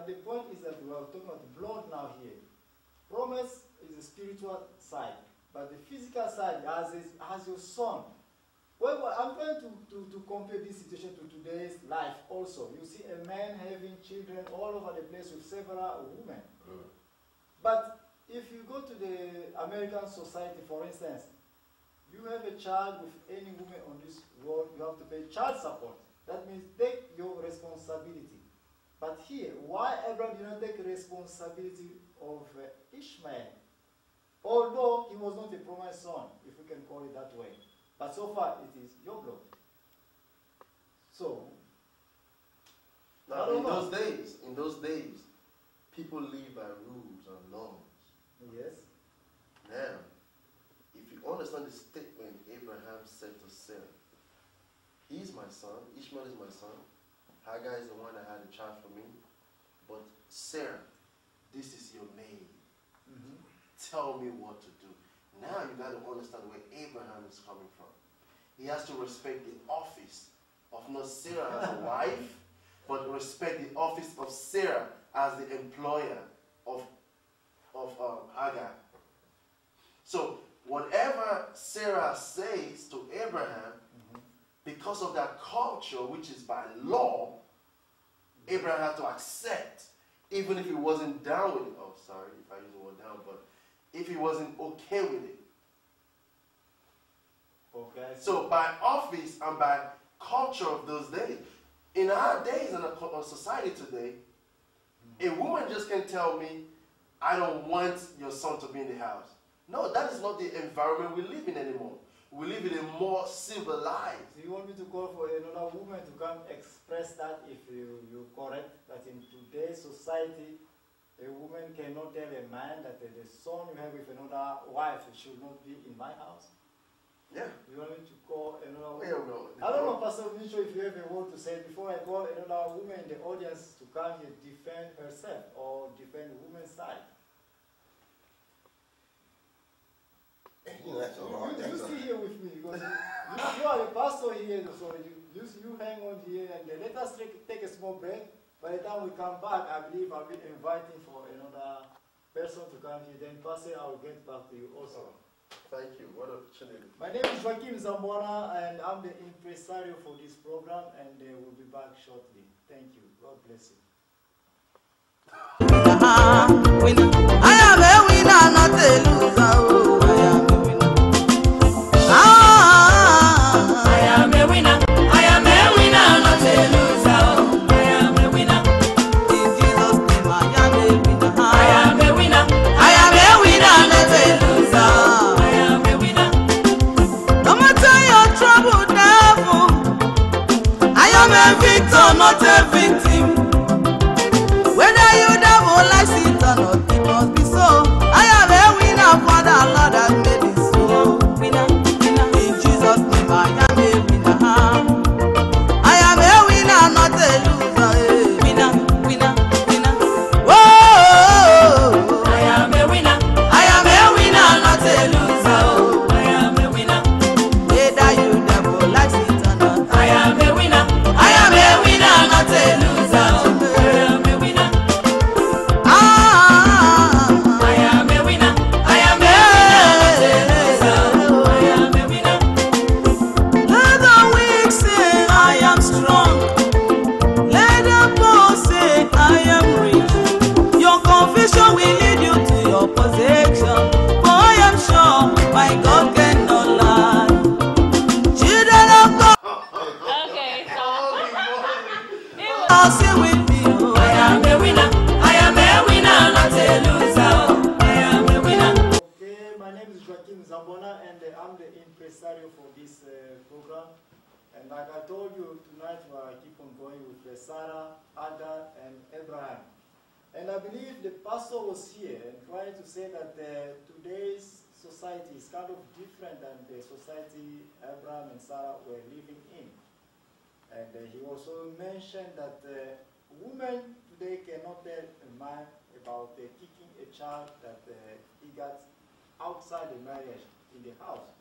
But the point is that we are talking about blood now here. Promise is the spiritual side, but the physical side has your son. Well, I'm trying to compare this situation to today's life also. You see a man having children all over the place with several women. But if you go to the American society, for instance, you have a child with any woman on this world, you have to pay child support. That means take your responsibility. But here, why Abraham did not take responsibility of Ishmael? Although he was not a promised son, if we can call it that way. But so far, it is your blood. So, now, in those days, people live by rules and norms. Yes. Now, if you understand the statement Abraham said to Sarah, he's my son, Ishmael is my son, Hagar is the one that had a child for me, but Sarah, this is your maid. Tell me what to do. Now you got to understand where Abraham is coming from. He has to respect the office of not Sarah as a wife, but respect the office of Sarah as the employer of Hagar. So whatever Sarah says to Abraham, because of that culture, which is by law, Abraham had to accept, even if he wasn't down with it. Oh, sorry if I use the word down, but if he wasn't okay with it. Okay. So by office and by culture of those days, in our days in our society today, a woman just can't tell me, I don't want your son to be in the house. No, that is not the environment we live in anymore. We live in a more civilized. So you want me to call for another woman to come express that if you're correct, that in today's society, a woman cannot tell a man that the son you have with another wife should not be in my house? Yeah. You want me to call another woman? No. I don't know, Pastor Michel, if you have a word to say before I call another woman in the audience to come here defend herself or defend the woman's side. You stay here with me because you are a pastor here, so you hang on here and let us take a small break. By the time we come back, I believe I'll be inviting for another person to come here. Then, Pastor, I'll get back to you also. Thank you. What opportunity. My name is Joaquim Zambuana, and I'm the impresario for this program, and we'll be back shortly. Thank you. God bless you. I am a winner, not a loser. I am a winner. I am a winner, not a loser. I am a winner. In Jesus' name, I am a winner. I am a winner. I am a winner, not a loser. I am a winner. No matter your trouble, devil, I am a victor, not a victim. Whether you devil likes it or not, it must be so. I am a winner, for the Lord has made it so. Winner. In Jesus' name, I am a winner. I am a winner, not a loser. Winner. Whoa! I am a winner. I am a winner, not a loser. I am a winner. Whether you devil likes it or not, I am a winner. I am a winner, not a loser. I am a winner. I am a winner. I am a winner, not a loser. I am a winner. Let the weak say I am strong. Let the poor say I am rich. Your confusion will lead you to your possession. For I am sure my God cannot lie. Children of God, Okay, so I'll sing with me. Oh, I am a winner. I am a winner, not a loser. I am a winner. Okay, my name is Joaquim Zambuana, and I'm the impresario for this program. And like I told you, tonight we keep on going with Sarah, Hagar, and Abraham. And I believe the pastor was here and trying to say that today's society is kind of different than the society Abraham and Sarah were living in. And he also mentioned that women today cannot tell a man about kicking a child that he got outside the marriage in the house.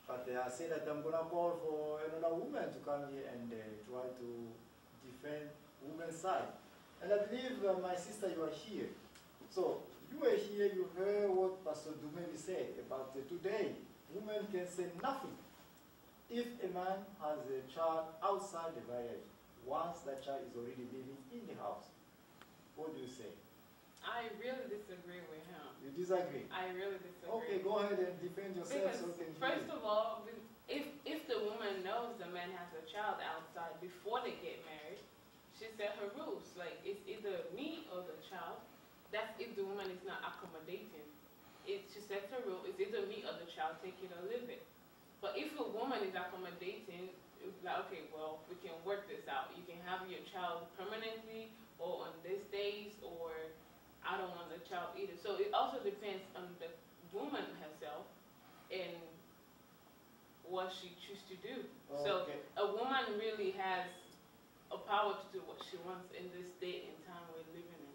But I said that I'm going to call for another woman to come here and try to defend women's side. And I believe, my sister, you are here. So, you were here, you heard what Pastor Dumebi said about today. Women can say nothing if a man has a child outside the marriage, once that child is already living in the house. What do you say? I really disagree with him. You disagree? I really disagree. Okay, go ahead and defend yourself Because so we can hear first you. of all, if the woman knows the man has a child outside before they get married, she set her rules. Like, it's either me or the child. That's if the woman is not accommodating. She sets her rule. It's either me or the child, take it or leave it. But if a woman is accommodating, it's like, okay, well, we can work this out. You can have your child permanently or on these days, or I don't want the child either. So it also depends on the woman herself and what she chooses to do. Okay. So a woman really has a power to do what she wants in this day and time we're living in.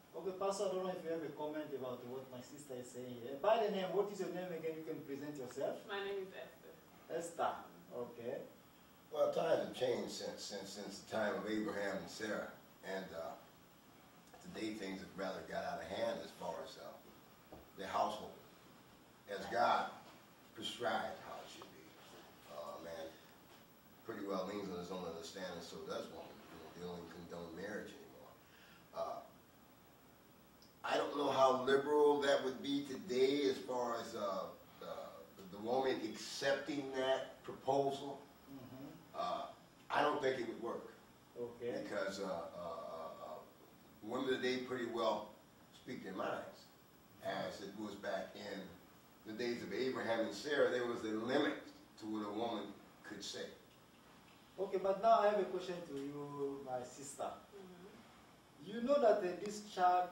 Okay, Pastor, I don't know if you have a comment about what my sister is saying here. By the name, what is your name again? You can present yourself. My name is Esther. Esther. Okay. Well, times have changed since the time of Abraham and Sarah, and today things have rather got out of hand as far as the household, as God prescribed how it should be. Man pretty well leans on his own understanding, so does woman. They don't even condone marriage anymore. I don't know how liberal that would be today as far as the woman accepting that proposal. I don't think it would work. Okay. Because women today pretty well speak their minds, as it was back in the days of Abraham and Sarah. There was a limit to what a woman could say. Okay, but now I have a question to you, my sister. You know that this child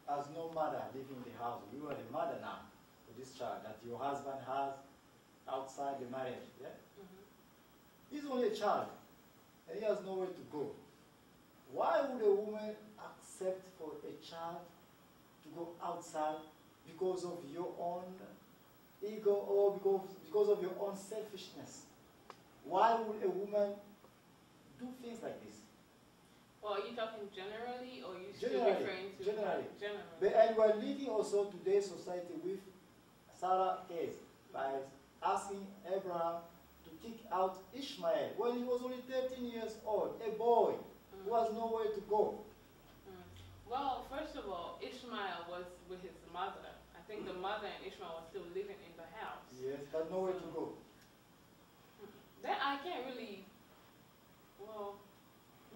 has no mother living in the house. You are the mother now for this child that your husband has outside the marriage. Yeah? He's only a child, and he has nowhere to go. Why would a woman accept for a child to go outside because of your own ego or because of your own selfishness? Why would a woman do things like this? Well, are you talking generally, or are you still Generally, referring to generally. Generally. And we're living also today's society with Sarah's case by asking Abraham to kick out Ishmael when he was only 13 years old, a boy who has nowhere to go. Well, first of all, Ishmael was with his mother. I think the mother and Ishmael were still living in the house. Yes, but nowhere to go. Then I can't really, well,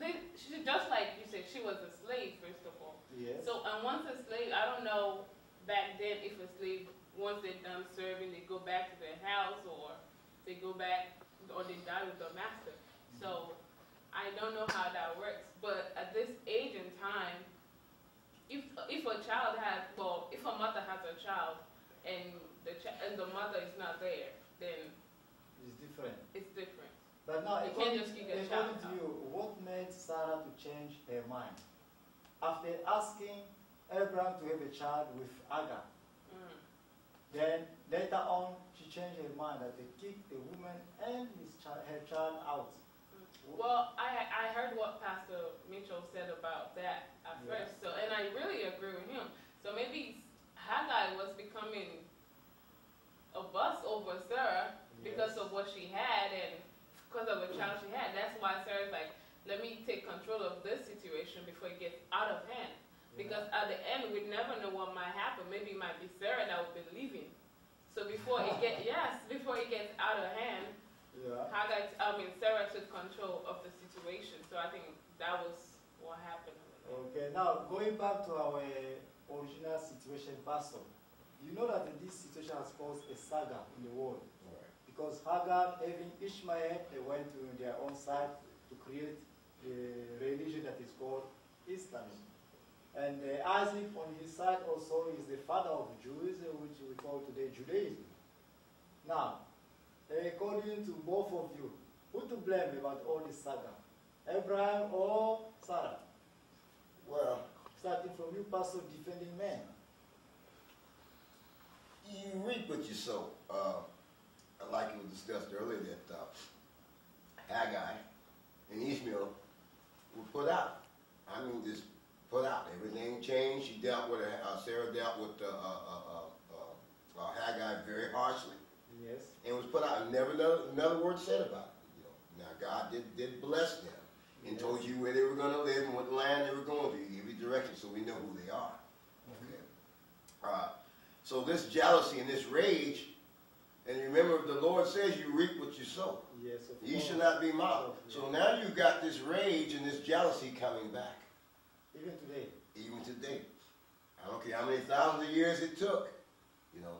just like you said, she was a slave, first of all. Yes. So, and once a slave, I don't know back then if a slave, once they're done serving, they go back to their house, or they go back, or they die with the master. So, I don't know how that works. But at this age and time, if a child has, well, if a mother has a child, and the mother is not there, then It's different. it's different. But now, You can't according just kick to a child you, what made Sarah to change her mind? After asking Abraham to have a child with Hagar, then later on she changed her mind that they kicked the woman and her child out. Well, I heard what Pastor Michel said about that at first, so, and I really agree with him. So maybe Hagar was becoming a boss over Sarah because of what she had and because of the child she had. That's why Sarah's like, let me take control of this situation before it gets out of hand. Because at the end, we never know what might happen. Maybe it might be Sarah that will be leaving. So before it gets, before it gets out of hand, Sarah took control of the situation. So I think that was what happened. Okay, now going back to our original situation, Pastor, you know that this situation has caused a saga in the world. Because Hagar, having Ishmael, they went to their own side to create a religion that is called Islam. And Isaac on his side also is the father of Jews, which we call today Judaism. Now, according to both of you, who to blame about all this saga? Abraham or Sarah? Well, starting from you, Pastor, defending men. You reap what you sow. Like it was discussed earlier, that Hagar and Ishmael were put out just put out. Everything changed. She dealt with Sarah dealt with Hagar very harshly. Yes. And was put out, and never another word said about it. You know, now God did bless them and told you where they were going to live and what land they were going to. He gave you direction, so we know who they are. Okay. So this jealousy and this rage, and remember, the Lord says you reap what you sow. Yes. Ye shall not be mocked. So now you've got this rage and this jealousy coming back. Even today. Even today. I don't care how many thousands of years it took. You know,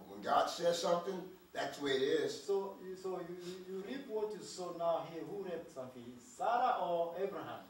when God says something, that's the way it is. So you reap what you sow now here. Who reaped something? Sarah or Abraham?